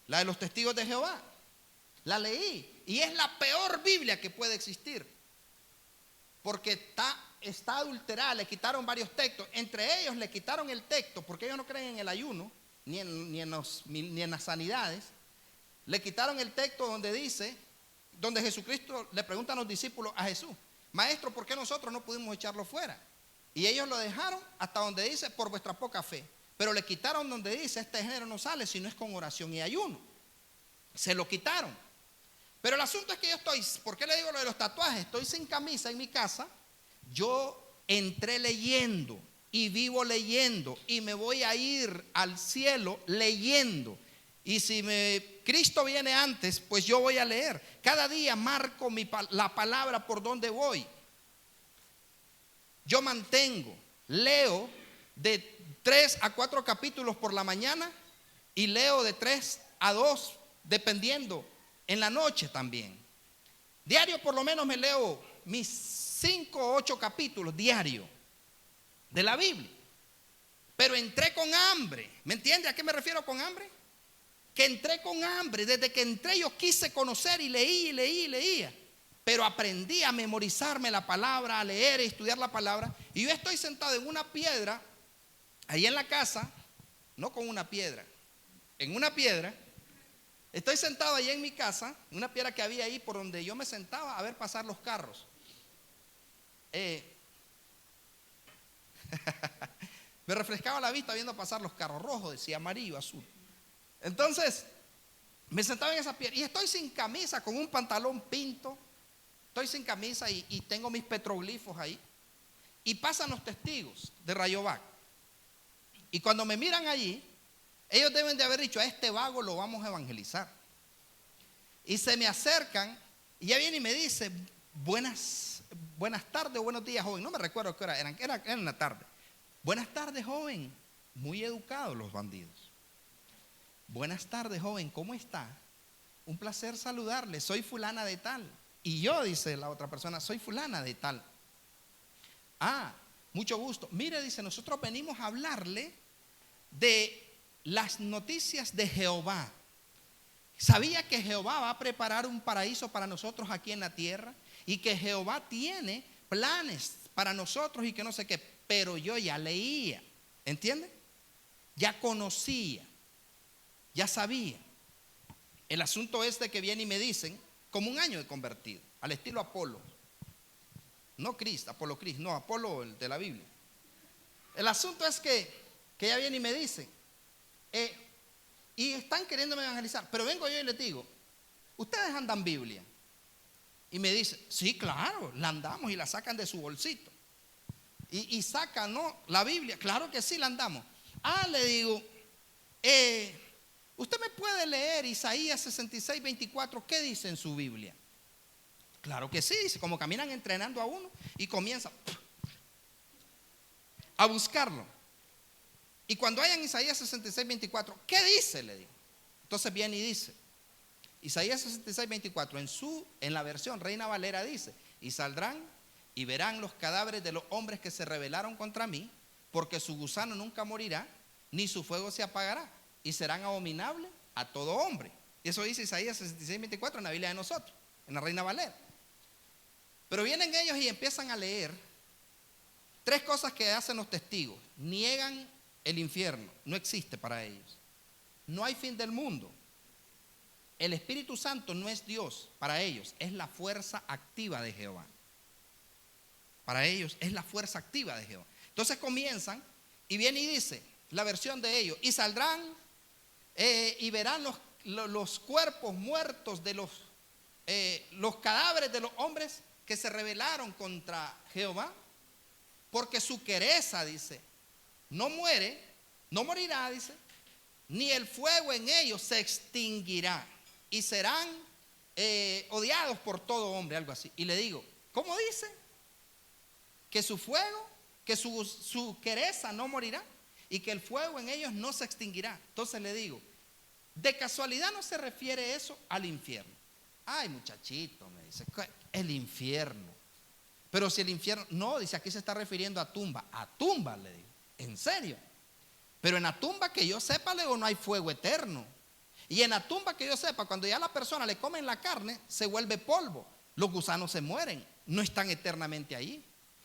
La de los testigos de Jehová. La leí y es la peor Biblia que puede existir. Porque está adulterada, le quitaron varios textos. Entre ellos le quitaron el texto, porque ellos no creen en el ayuno, ni en las sanidades. Le quitaron el texto donde dice, donde Jesucristo le pregunta a los discípulos a Jesús: Maestro, ¿por qué nosotros no pudimos echarlo fuera? Y ellos lo dejaron hasta donde dice, por vuestra poca fe. Pero le quitaron donde dice, este género no sale si no es con oración y ayuno. Se lo quitaron. Pero el asunto es que yo estoy, ¿por qué le digo lo de los tatuajes? Estoy sin camisa en mi casa. Yo entré leyendo y vivo leyendo y me voy a ir al cielo leyendo. Y si Cristo viene antes, pues yo voy a leer. Cada día marco la palabra por donde voy. Yo leo de 3 a 4 capítulos por la mañana y leo de 3 a 2, dependiendo, en la noche también. Diario por lo menos me leo mis 5 o 8 capítulos diario de la Biblia. Pero entré con hambre. ¿Me entiende a qué me refiero con hambre? Que entré con hambre. Desde que entré yo quise conocer y leía. Pero aprendí a memorizarme la palabra, a leer y estudiar la palabra. Y yo estoy sentado en una piedra, ahí en la casa, no con una piedra, en una piedra. Estoy sentado allí en mi casa, en una piedra que había ahí por donde yo me sentaba a ver pasar los carros. Me refrescaba la vista viendo pasar los carros, rojo, decía, amarillo, azul. Entonces, me sentaba en esa piedra y estoy sin camisa, con un pantalón pinto. Estoy sin camisa y tengo mis petroglifos ahí. Y pasan los testigos de Rayovac. Y cuando me miran allí, ellos deben de haber dicho, a este vago lo vamos a evangelizar. Y se me acercan y ya viene y me dice, buenas tardes o buenos días, joven. No me recuerdo qué hora, era en la tarde. Buenas tardes, joven. Muy educados los bandidos. Buenas tardes, joven, ¿cómo está? Un placer saludarle, soy fulana de tal. Y yo, dice la otra persona, soy fulana de tal. Ah, mucho gusto. Mire, dice, nosotros venimos a hablarle de las noticias de Jehová. ¿Sabía que Jehová va a preparar un paraíso para nosotros aquí en la tierra? Y que Jehová tiene planes para nosotros y que no sé qué. Pero yo ya leía, ¿entiende? Ya conocía, ya sabía. El asunto es de que viene y me dicen, como un año de convertido, al estilo Apolo. No Cristo, Apolo Cristo, no, Apolo el de la Biblia. El asunto es que ya viene y me dicen, y están queriéndome evangelizar, pero vengo yo y les digo, ¿ustedes andan Biblia? Y me dicen, sí, claro, la andamos, y la sacan de su bolsito. Y sacan, ¿no? La Biblia, claro que sí, la andamos. Ah, le digo, usted me puede leer Isaías 66, 24, ¿qué dice en su Biblia? Claro que sí, dice, como caminan entrenando a uno y comienza a buscarlo. Y cuando hayan Isaías 66, 24, ¿qué dice? Le digo. Entonces viene y dice, Isaías 66, 24, en la versión Reina Valera dice, y saldrán y verán los cadáveres de los hombres que se rebelaron contra mí, porque su gusano nunca morirá, ni su fuego se apagará, y serán abominables a todo hombre. Y eso dice Isaías 66, 24 en la Biblia de nosotros, en la Reina Valera. Pero vienen ellos y empiezan a leer 3 cosas que hacen los testigos. Niegan el infierno, no existe para ellos. No hay fin del mundo. El Espíritu Santo no es Dios para ellos, es la fuerza activa de Jehová. Para ellos es la fuerza activa de Jehová. Entonces comienzan y viene y dice la versión de ellos, y saldrán y verán los cuerpos muertos de los cadáveres de los hombres que se rebelaron contra Jehová, porque su quereza, dice, no muere, no morirá, dice, ni el fuego en ellos se extinguirá, y serán odiados por todo hombre, algo así. Y le digo, ¿cómo dice? Que su fuego, que su quereza no morirá, y que el fuego en ellos no se extinguirá. Entonces le digo, de casualidad no se refiere eso al infierno. Ay, muchachito, me dice, el infierno. Pero si el infierno, no, dice, aquí se está refiriendo a tumba. A tumba, le digo, ¿en serio? Pero en la tumba que yo sepa, le digo, no hay fuego eterno. Y en la tumba que yo sepa, cuando ya la persona le comen la carne, se vuelve polvo. Los gusanos se mueren, no están eternamente ahí.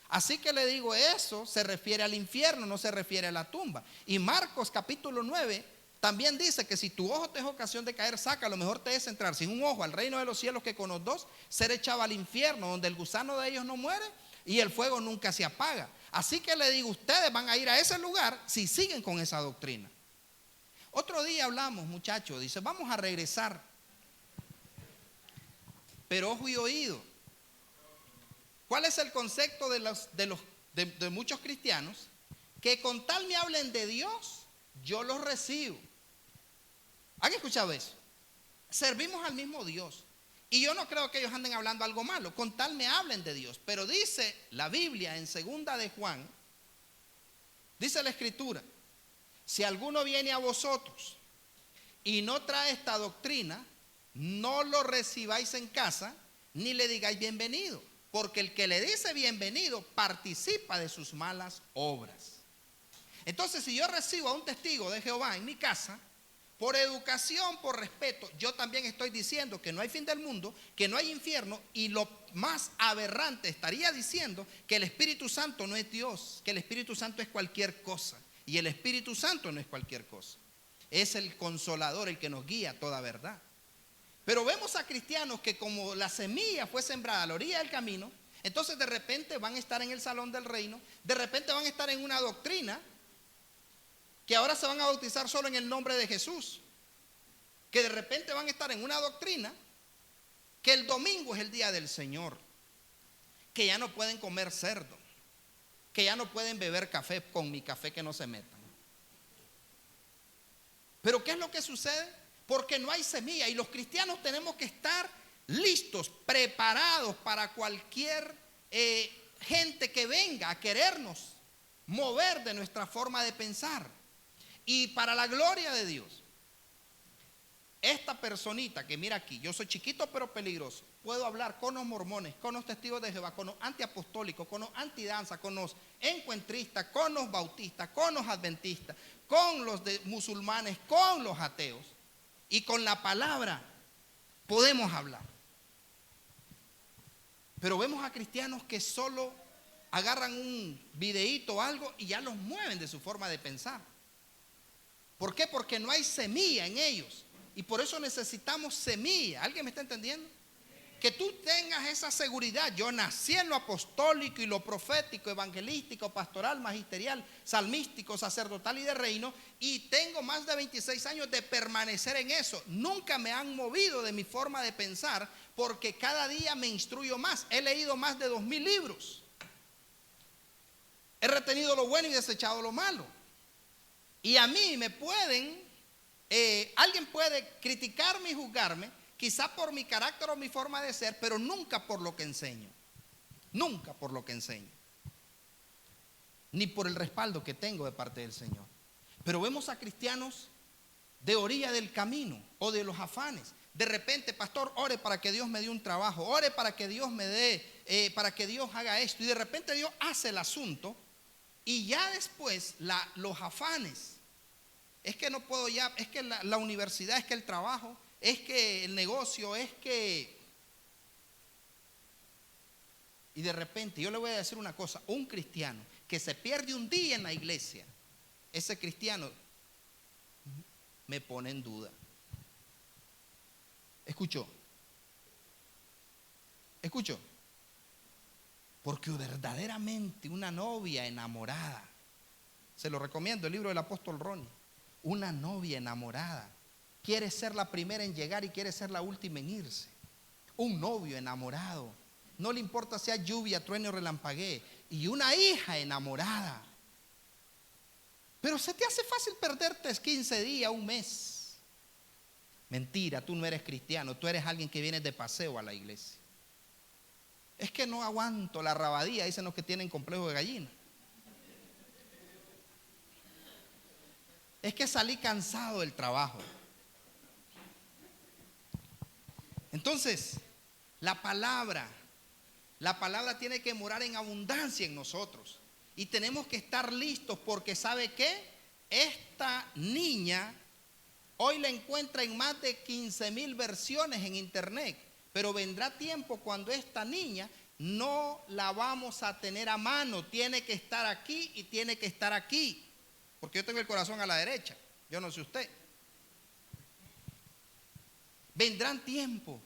Así que le digo, eso se refiere al infierno, no se refiere a la tumba. Y Marcos capítulo 9 también dice que si tu ojo te es ocasión de caer, saca, lo mejor te es entrar sin un ojo al reino de los cielos, que con los dos ser echado al infierno, donde el gusano de ellos no muere y el fuego nunca se apaga. Así que le digo, ustedes van a ir a ese lugar si siguen con esa doctrina. Otro día hablamos, muchachos, dice, vamos a regresar, pero ojo y oído. ¿Cuál es el concepto de muchos cristianos? Que con tal me hablen de Dios, yo los recibo. ¿Han escuchado eso? Servimos al mismo Dios. Y yo no creo que ellos anden hablando algo malo. Con tal me hablen de Dios. Pero dice la Biblia en 2 de Juan, dice la Escritura, si alguno viene a vosotros y no trae esta doctrina, no lo recibáis en casa, ni le digáis bienvenido. Porque el que le dice bienvenido participa de sus malas obras. Entonces, si yo recibo a un testigo de Jehová en mi casa, por educación, por respeto, yo también estoy diciendo que no hay fin del mundo, que no hay infierno, y lo más aberrante estaría diciendo que el Espíritu Santo no es Dios, que el Espíritu Santo es cualquier cosa. Y el Espíritu Santo no es cualquier cosa. Es el Consolador, el que nos guía a toda verdad. Pero vemos a cristianos que como la semilla fue sembrada a la orilla del camino, entonces de repente van a estar en el salón del reino, de repente van a estar en una doctrina, que ahora se van a bautizar solo en el nombre de Jesús, que de repente van a estar en una doctrina, que el domingo es el día del Señor, que ya no pueden comer cerdo, que ya no pueden beber café con mi café, que no se metan. Pero ¿qué es lo que sucede? Porque no hay semilla, y los cristianos tenemos que estar listos, preparados para cualquier gente que venga a querernos mover de nuestra forma de pensar. Y para la gloria de Dios, esta personita que mira aquí, yo soy chiquito pero peligroso, puedo hablar con los mormones, con los testigos de Jehová, con los antiapostólicos, con los antidanza, con los encuentristas, con los bautistas, con los adventistas, con los musulmanes, con los ateos. Y con la palabra podemos hablar. Pero vemos a cristianos que solo agarran un videíto o algo y ya los mueven de su forma de pensar. ¿Por qué? Porque no hay semilla en ellos. Y por eso necesitamos semilla. ¿Alguien me está entendiendo? Que tú tengas esa seguridad. Yo nací en lo apostólico y lo profético, evangelístico, pastoral, magisterial, salmístico, sacerdotal y de reino, y tengo más de 26 años de permanecer en eso. Nunca me han movido de mi forma de pensar, porque cada día me instruyo más. He leído más de 2000 libros. He retenido lo bueno y desechado lo malo. Y a mí me pueden, alguien puede criticarme y juzgarme, quizá por mi carácter o mi forma de ser, pero nunca por lo que enseño. Nunca por lo que enseño. Ni por el respaldo que tengo de parte del Señor. Pero vemos a cristianos de orilla del camino o de los afanes. De repente, pastor, ore para que Dios me dé un trabajo, ore para que Dios me dé, para que Dios haga esto. Y de repente Dios hace el asunto, y ya después los afanes. Es que no puedo ya, es que la universidad, es que el trabajo, es que el negocio, es que... Y de repente, yo le voy a decir una cosa, un cristiano que se pierde un día en la iglesia, ese cristiano me pone en duda. ¿Escuchó? Porque verdaderamente una novia enamorada, se lo recomiendo, el libro del apóstol Ronnie, una novia enamorada, quiere ser la primera en llegar y quiere ser la última en irse. Un novio enamorado, no le importa si hay lluvia, trueno o relampaguee. Y una hija enamorada. Pero se te hace fácil perderte 15 días, un mes. Mentira, tú no eres cristiano, tú eres alguien que viene de paseo a la iglesia. Es que no aguanto la rabadía, dicen los que tienen complejo de gallina. Es que salí cansado del trabajo. Entonces, la palabra tiene que morar en abundancia en nosotros. Y tenemos que estar listos porque ¿sabe qué? Esta niña hoy la encuentra en más de 15,000 versiones en internet. Pero vendrá tiempo cuando esta niña no la vamos a tener a mano. Tiene que estar aquí y tiene que estar aquí. Porque yo tengo el corazón a la derecha. Yo no sé usted. Vendrán tiempos.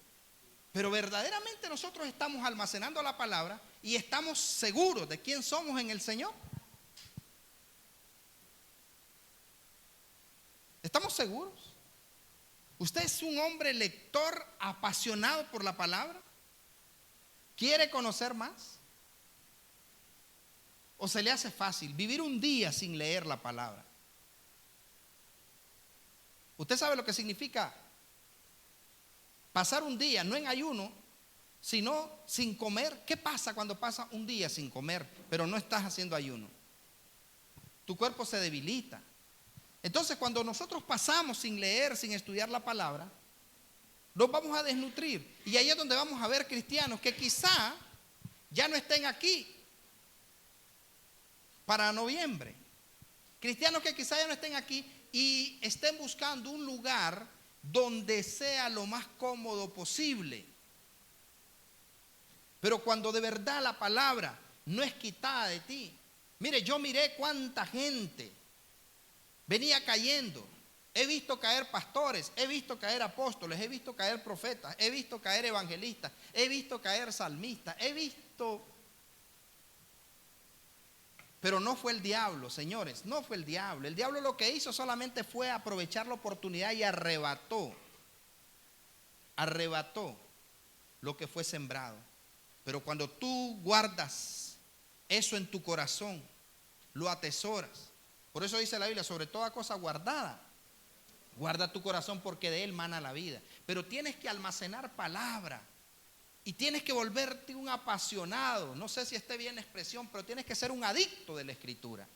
Pero verdaderamente nosotros estamos almacenando la palabra y estamos seguros de quién somos en el Señor. ¿Estamos seguros? ¿Usted es un hombre lector apasionado por la palabra? ¿Quiere conocer más? ¿O se le hace fácil vivir un día sin leer la palabra? ¿Usted sabe lo que significa pasar un día, no en ayuno, sino sin comer? ¿Qué pasa cuando pasa un día sin comer, pero no estás haciendo ayuno? Tu cuerpo se debilita. Entonces, cuando nosotros pasamos sin leer, sin estudiar la palabra, nos vamos a desnutrir. Y ahí es donde vamos a ver cristianos que quizá ya no estén aquí para noviembre. Cristianos que quizá ya no estén aquí y estén buscando un lugar donde sea lo más cómodo posible. Pero cuando de verdad la palabra no es quitada de ti. Mire, yo miré cuánta gente venía cayendo. He visto caer pastores, he visto caer apóstoles, he visto caer profetas, he visto caer evangelistas, he visto caer salmistas, he visto... Pero no fue el diablo, señores, no fue el diablo. El diablo lo que hizo solamente fue aprovechar la oportunidad y arrebató lo que fue sembrado. Pero cuando tú guardas eso en tu corazón, lo atesoras. Por eso dice la Biblia, sobre toda cosa guardada, guarda tu corazón porque de él mana la vida. Pero tienes que almacenar palabra. Y tienes que volverte un apasionado. No sé si esté bien la expresión, pero tienes que ser un adicto de la escritura.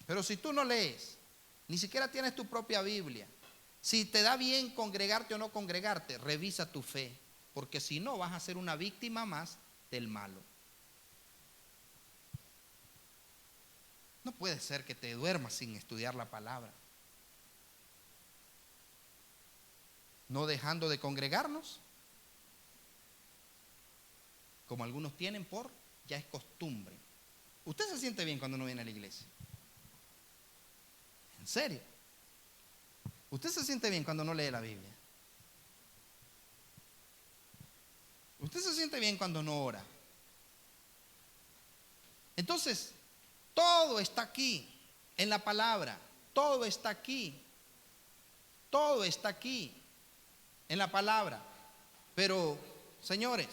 Pero si tú no lees, ni siquiera tienes tu propia Biblia, si te da bien congregarte o no congregarte, revisa tu fe. Porque si no, vas a ser una víctima más del malo. No puede ser que te duermas sin estudiar la palabra. No dejando de congregarnos, como algunos tienen ya es costumbre. ¿Usted se siente bien cuando no viene a la iglesia? ¿En serio? ¿Usted se siente bien cuando no lee la Biblia? ¿Usted se siente bien cuando no ora? Entonces, todo está aquí en la palabra, todo está aquí, todo está aquí en la palabra. Pero, señores,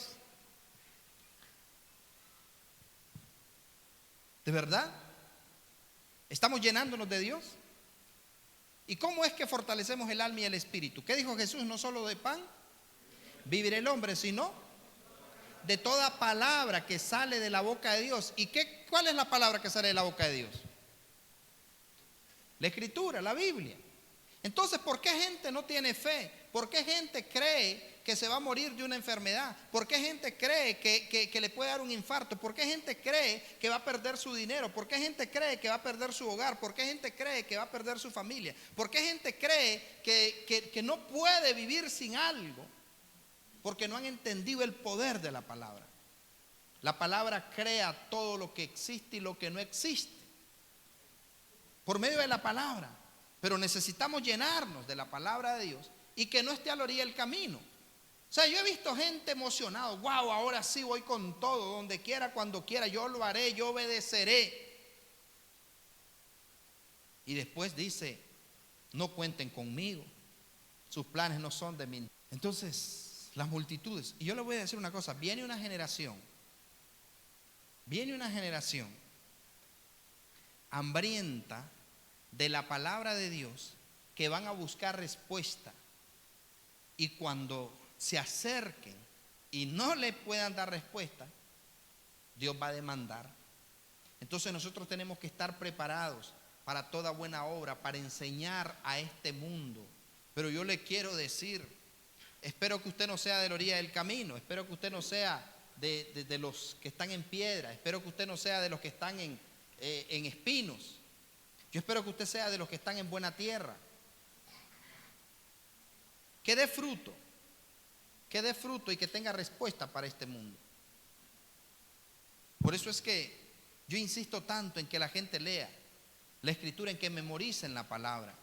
¿de verdad estamos llenándonos de Dios? ¿Y cómo es que fortalecemos el alma y el espíritu? ¿Qué dijo Jesús? No solo de pan vivirá el hombre, sino de toda palabra que sale de la boca de Dios. ¿Y cuál es la palabra que sale de la boca de Dios? La escritura, la Biblia. Entonces, ¿por qué gente no tiene fe? ¿Por qué gente cree que se va a morir de una enfermedad? ¿Por qué gente cree que le puede dar un infarto? ¿Por qué gente cree que va a perder su dinero? ¿Por qué gente cree que va a perder su hogar? ¿Por qué gente cree que va a perder su familia? ¿Por qué gente cree que no puede vivir sin algo? Porque no han entendido el poder de la palabra. La palabra crea todo lo que existe y lo que no existe por medio de la palabra. Pero necesitamos llenarnos de la palabra de Dios y que no esté a la orilla del camino. O sea, yo he visto gente emocionada. Wow, ahora sí voy con todo, donde quiera, cuando quiera, yo lo haré, yo obedeceré. Y después dice, no cuenten conmigo, sus planes no son de mí. Entonces, las multitudes, y yo le voy a decir una cosa, viene una generación hambrienta de la palabra de Dios, que van a buscar respuesta, y cuando se acerquen y no le puedan dar respuesta, Dios va a demandar. Entonces nosotros tenemos que estar preparados para toda buena obra, para enseñar a este mundo. Pero yo le quiero decir, espero que usted no sea de la orilla del camino, espero que usted no sea de los que están en piedra, espero que usted no sea de los que están en espinos. Yo espero que usted sea de los que están en buena tierra, que dé fruto y que tenga respuesta para este mundo. Por eso es que yo insisto tanto en que la gente lea la escritura, en que memoricen la palabra,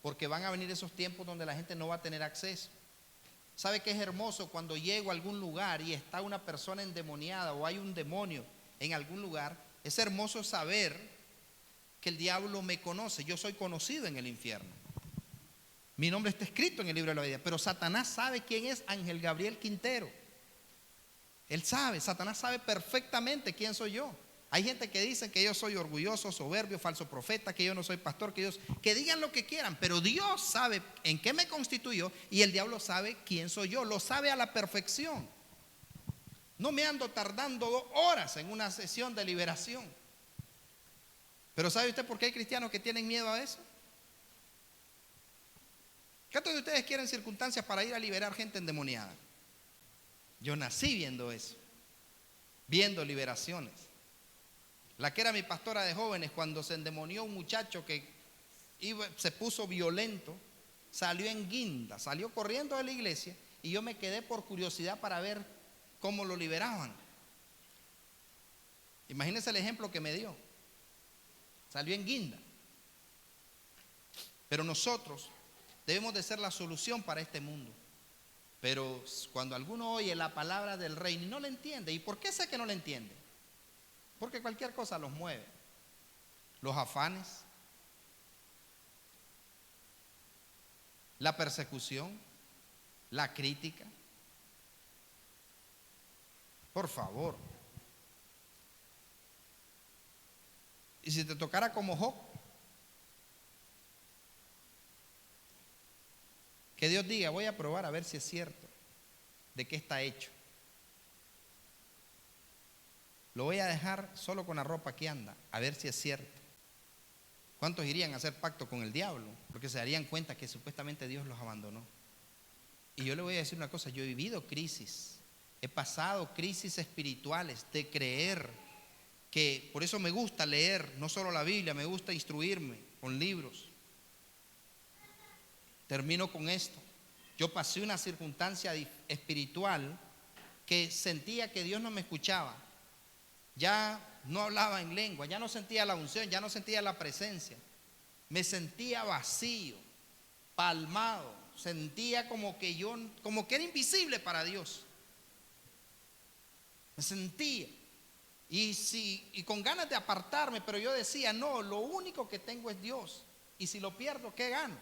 porque van a venir esos tiempos donde la gente no va a tener acceso. ¿Sabe qué es hermoso? Cuando llego a algún lugar y está una persona endemoniada o hay un demonio en algún lugar, es hermoso saber que el diablo me conoce. Yo soy conocido en el infierno. Mi nombre está escrito en el libro de la vida, pero Satanás sabe quién es Ángel Gabriel Quintero. Él sabe, Satanás sabe perfectamente quién soy yo. Hay gente que dice que yo soy orgulloso, soberbio, falso profeta, que yo no soy pastor, que digan lo que quieran, pero Dios sabe en qué me constituyó y el diablo sabe quién soy yo, lo sabe a la perfección. No me ando tardando 2 horas en una sesión de liberación. Pero ¿sabe usted por qué hay cristianos que tienen miedo a eso? ¿Cuántos de ustedes quieren circunstancias para ir a liberar gente endemoniada? Yo nací viendo eso, viendo liberaciones. La que era mi pastora de jóvenes, cuando se endemonió un muchacho que se puso violento, salió en guinda, salió corriendo de la iglesia, y yo me quedé por curiosidad para ver cómo lo liberaban. Imagínense el ejemplo que me dio. Salió en guinda. Pero nosotros debemos de ser la solución para este mundo. Pero cuando alguno oye la palabra del reino y no la entiende, ¿y por qué sé que no la entiende? Porque cualquier cosa los mueve. Los afanes, la persecución, la crítica. Por favor. Y si te tocara como Job, que Dios diga, voy a probar a ver si es cierto, de qué está hecho. Lo voy a dejar solo con la ropa que anda, a ver si es cierto. ¿Cuántos irían a hacer pacto con el diablo? Porque se darían cuenta que supuestamente Dios los abandonó. Y yo le voy a decir una cosa, yo he vivido crisis, he pasado crisis espirituales de creer que, por eso me gusta leer, no solo la Biblia, me gusta instruirme con libros. Termino con esto. Yo pasé una circunstancia espiritual que sentía que Dios no me escuchaba. Ya no hablaba en lengua, ya no sentía la unción, ya no sentía la presencia. Me sentía vacío, palmado, sentía como que era invisible para Dios. Me sentía. Y con ganas de apartarme, pero yo decía, no, lo único que tengo es Dios. Y si lo pierdo, ¿qué gano?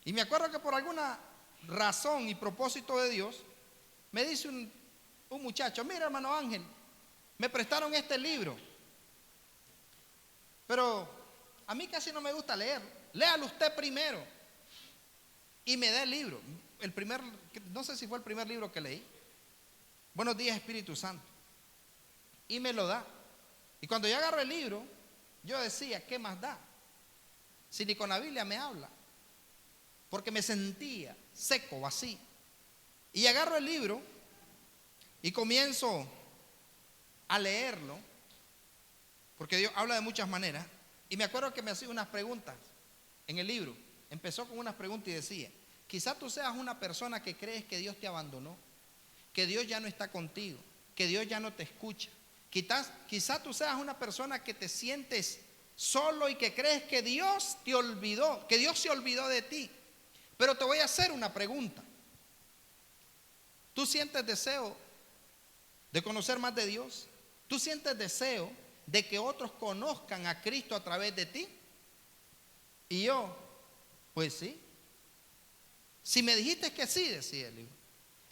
Y me acuerdo que por alguna razón y propósito de Dios, me dice un muchacho, mira hermano Ángel, me prestaron este libro, pero a mí casi no me gusta leer, léalo usted primero. Y me da el libro, no sé si fue el primer libro que leí, Buenos días Espíritu Santo, y me lo da. Y cuando yo agarro el libro, yo decía, ¿qué más da? Si ni con la Biblia me habla. Porque me sentía seco, vacío. Y agarro el libro y comienzo a leerlo, porque Dios habla de muchas maneras. Y me acuerdo que me hacía unas preguntas en el libro. Empezó con unas preguntas y decía, quizás tú seas una persona que crees que Dios te abandonó, que Dios ya no está contigo, que Dios ya no te escucha. Quizás tú seas una persona que te sientes solo y que crees que Dios te olvidó, que Dios se olvidó de ti. Pero te voy a hacer una pregunta. ¿Tú sientes deseo de conocer más de Dios? ¿Tú sientes deseo de que otros conozcan a Cristo a través de ti? Y yo, pues sí. Si me dijiste que sí, decía el hijo,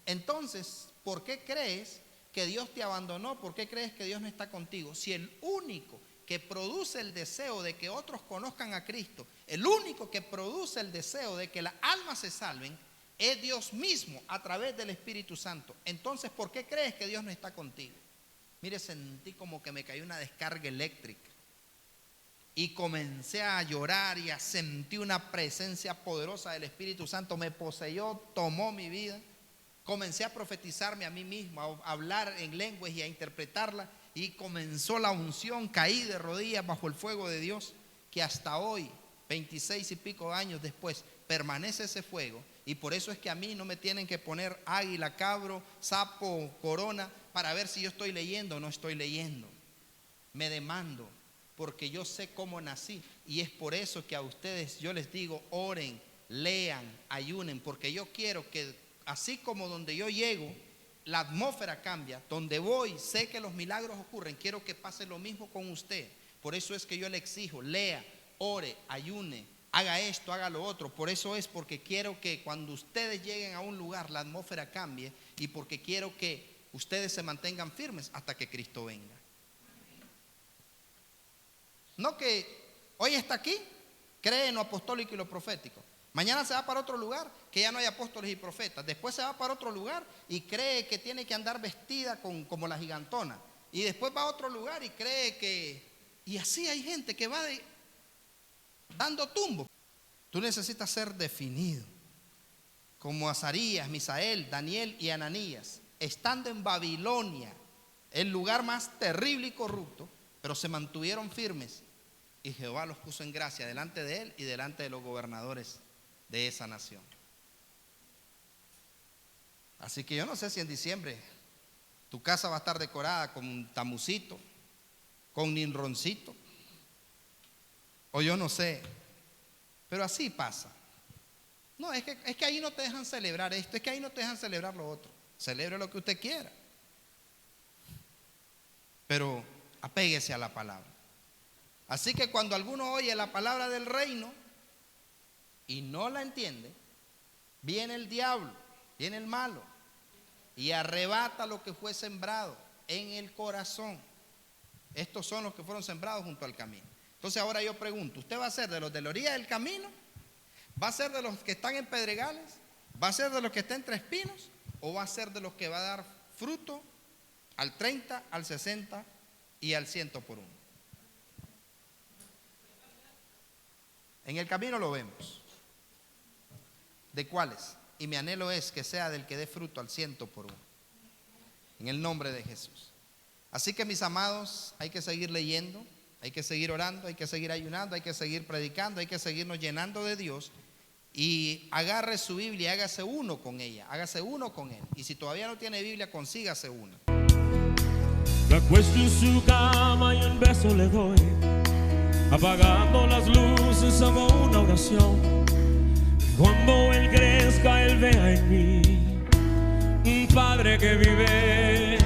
entonces, ¿por qué crees que Dios te abandonó? ¿Por qué crees que Dios no está contigo? Si el único que produce el deseo de que otros conozcan a Cristo, el único que produce el deseo de que las almas se salven, es Dios mismo a través del Espíritu Santo. Entonces, ¿por qué crees que Dios no está contigo? Mire, sentí como que me cayó una descarga eléctrica y comencé a llorar y a sentir una presencia poderosa del Espíritu Santo. Me poseyó, tomó mi vida. Comencé a profetizarme a mí mismo, a hablar en lenguas y a interpretarla, y comenzó la unción. Caí de rodillas bajo el fuego de Dios, que hasta hoy, 26 y pico años después, permanece ese fuego. Y por eso es que a mí no me tienen que poner águila, cabro, sapo, corona para ver si yo estoy leyendo o no estoy leyendo. Me demando, porque yo sé cómo nací, y es por eso que a ustedes yo les digo: oren, lean, ayunen, porque yo quiero que así como donde yo llego la atmósfera cambia, donde voy sé que los milagros ocurren, quiero que pase lo mismo con usted. Por eso es que yo le exijo: lea, ore, ayune, haga esto, haga lo otro. Por eso es porque quiero que cuando ustedes lleguen a un lugar la atmósfera cambie, y porque quiero que ustedes se mantengan firmes hasta que Cristo venga. No que hoy está aquí, cree en lo apostólico y lo profético. Mañana se va para otro lugar, que ya no hay apóstoles y profetas. Después se va para otro lugar y cree que tiene que andar vestida como la gigantona. Y después va a otro lugar y cree que... Y así hay gente que va dando tumbo. Tú necesitas ser definido, como Azarías, Misael, Daniel y Ananías, estando en Babilonia, el lugar más terrible y corrupto, pero se mantuvieron firmes. Y Jehová los puso en gracia delante de él y delante de los gobernadores de esa nación. Así que yo no sé si en diciembre tu casa va a estar decorada con un tamucito, con ninroncito, o yo no sé, pero así pasa. No, es que ahí no te dejan celebrar esto, es que ahí no te dejan celebrar lo otro. Celebre lo que usted quiera, pero apéguese a la palabra. Así que cuando alguno oye la palabra del reino y no la entiende, viene el diablo, viene el malo y arrebata lo que fue sembrado en el corazón. Estos son los que fueron sembrados junto al camino. Entonces ahora yo pregunto: ¿usted va a ser de los de la orilla del camino? ¿Va a ser de los que están en pedregales? ¿Va a ser de los que están entre espinos? ¿O va a ser de los que va a dar fruto al 30, al 60 y al 100 por uno? En el camino lo vemos. ¿De cuáles? Y mi anhelo es que sea del que dé fruto al 100 por uno. En el nombre de Jesús. Así que, mis amados, hay que seguir leyendo, hay que seguir orando, hay que seguir ayunando, hay que seguir predicando, hay que seguirnos llenando de Dios. Y agarre su Biblia, hágase uno con ella, hágase uno con él. Y si todavía no tiene Biblia, consígase una. Me acuesto en su cama y un beso le doy, apagando las luces hago una oración. Cuando él crezca, él vea en mí un padre que vive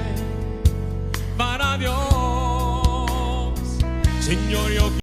para Dios. Señor, yo